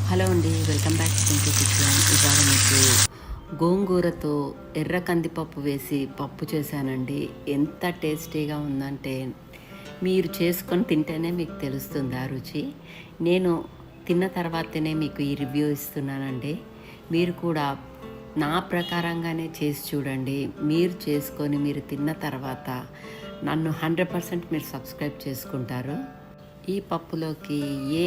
Hello అండి, welcome back to simple kitchen. ఇవాళ మీకు గోంగూరతో ఎర్ర కందిపప్పు వేసి పప్పు చేశానండి. ఎంత టేస్టీగా ఉందంటే మీరు చేసుకొని తింటేనే మీకు తెలుస్తుంది ఆ రుచి. నేను తిన్న తర్వాతనే మీకు ఈ రివ్యూ ఇస్తున్నానండి. మీరు కూడా నా ప్రకారంగానే చేసి చూడండి. మీరు చేసుకొని మీరు తిన్న తర్వాత నన్ను 100% మీరు సబ్స్క్రైబ్ చేసుకుంటారు. ఈ పప్పులోకి ఏ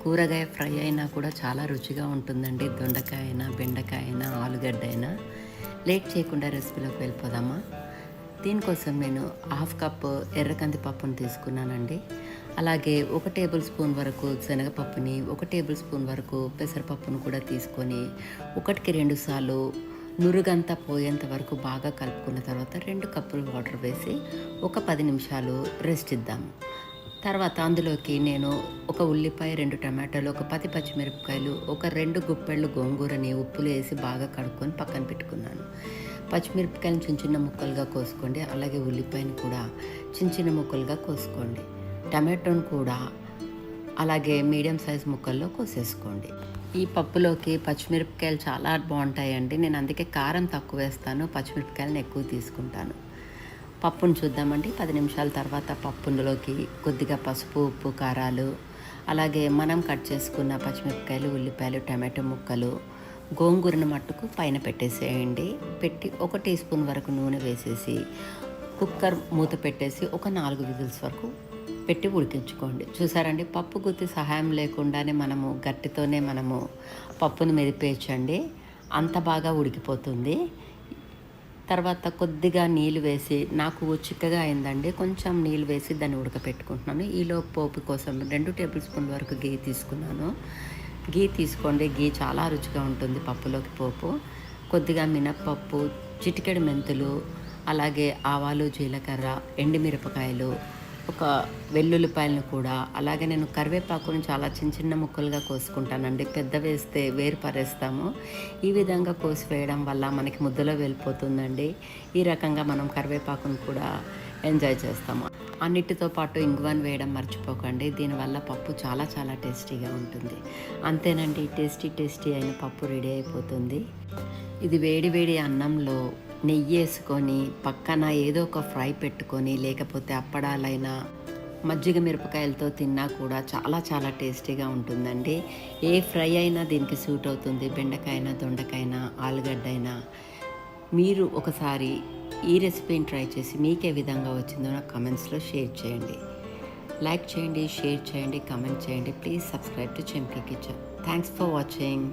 కూరగాయ ఫ్రై అయినా కూడా చాలా రుచిగా ఉంటుందండి. దొండకాయ అయినా, బెండకాయ అయినా, ఆలుగడ్డ అయినా. లేట్ చేయకుండా రెసిపీలోకి వెళ్ళిపోదామా. దీనికోసం నేను 1/2 కప్పు ఎర్ర కందిపప్పును తీసుకున్నానండి. అలాగే 1 టేబుల్ స్పూన్ వరకు శనగపప్పుని, 1 టేబుల్ స్పూన్ వరకు పెసరపప్పును కూడా తీసుకొని 1కి 2 సార్లు నురుగంతా పోయేంత వరకు బాగా కలుపుకున్న తర్వాత 2 కప్పులు వాటర్ వేసి ఒక 10 నిమిషాలు రెస్ట్ ఇద్దాము. తర్వాత అందులోకి నేను ఒక ఉల్లిపాయ, 2 టమాటాలు, ఒక 10 పచ్చిమిరపకాయలు, ఒక 2 గుప్పెళ్ళు గోంగూరని ఉప్పులో వేసి బాగా కడుక్కొని పక్కన పెట్టుకున్నాను. పచ్చిమిరపకాయలను చిన్న చిన్న ముక్కలుగా కోసుకోండి. అలాగే ఉల్లిపాయను కూడా చిన్న చిన్న ముక్కలుగా కోసుకోండి. టమాటోను కూడా అలాగే మీడియం సైజ్ ముక్కల్లో కోసేసుకోండి. ఈ పప్పులోకి పచ్చిమిరపకాయలు చాలా బాగుంటాయండి. నేను అందుకే కారం తక్కువ వేస్తాను, పచ్చిమిరపకాయలను ఎక్కువ తీసుకుంటాను. పప్పును చూద్దామండి. 10 నిమిషాల తర్వాత పప్పులోకి కొద్దిగా పసుపు, ఉప్పు, కారాలు, అలాగే మనం కట్ చేసుకున్న పచ్చిమిరపకాయలు, ఉల్లిపాయలు, టమాటో ముక్కలు, గోంగూరను మట్టుకు పైన పెట్టేసేయండి. పెట్టి 1 టీ స్పూన్ వరకు నూనె వేసేసి కుక్కర్ మూత పెట్టేసి ఒక 4 విజిల్స్ వరకు పెట్టి ఉడికించుకోండి. చూసారండి, పప్పు గుత్తి సహాయం లేకుండానే మనము గట్టితోనే మనము పప్పును మెదిపేయచ్చండి. అంత బాగా ఉడికిపోతుంది. తర్వాత కొద్దిగా నీళ్ళు వేసి, నాకు చిక్కగా అయిందండి, కొంచెం నీళ్ళు వేసి దాన్ని ఉడకపెట్టుకుంటున్నాను. ఈలో పోపు కోసం 2 టేబుల్ స్పూన్ వరకు గీ తీసుకున్నాను. గీ తీసుకోండి, గీ చాలా రుచిగా ఉంటుంది పప్పులోకి పోపు. కొద్దిగా మినప్పప్పు, చిటికెడు మెంతులు, అలాగే ఆవాలు, జీలకర్ర, ఎండుమిరపకాయలు, ఒక వెల్లుల్లిపాయలను కూడా, అలాగే నేను కరివేపాకును చాలా చిన్న చిన్న ముక్కలుగా కోసుకుంటానండి. పెద్ద వేస్తే వేరు పరేస్తాము. ఈ విధంగా కోసి వేయడం వల్ల మనకి ముద్దలో వెళ్ళిపోతుందండి. ఈ రకంగా మనం కరివేపాకును కూడా ఎంజాయ్ చేస్తాము. అన్నిటితో పాటు ఇంగువను వేయడం మర్చిపోకండి. దీనివల్ల పప్పు చాలా చాలా టేస్టీగా ఉంటుంది. అంతేనండి, టేస్టీ అయిన పప్పు రెడీ అయిపోతుంది. ఇది వేడి వేడి అన్నంలో నెయ్యి వేసుకొని పక్కన ఏదో ఒక ఫ్రై పెట్టుకొని, లేకపోతే అప్పడాలైనా మజ్జిగ మిరపకాయలతో తిన్నా కూడా చాలా చాలా టేస్టీగా ఉంటుందండి. ఏ ఫ్రై అయినా దీనికి సూట్ అవుతుంది. బెండకాయ అయినా, దొండకాయ అయినా, ఆలుగడ్డ అయినా. మీరు ఒకసారి ఈ రెసిపీని ట్రై చేసి మీకే విధంగా వచ్చిందో నాకు కమెంట్స్లో షేర్ చేయండి. లైక్ చేయండి, షేర్ చేయండి, కమెంట్ చేయండి. Please subscribe to Chempi kitchen. Thanks for watching.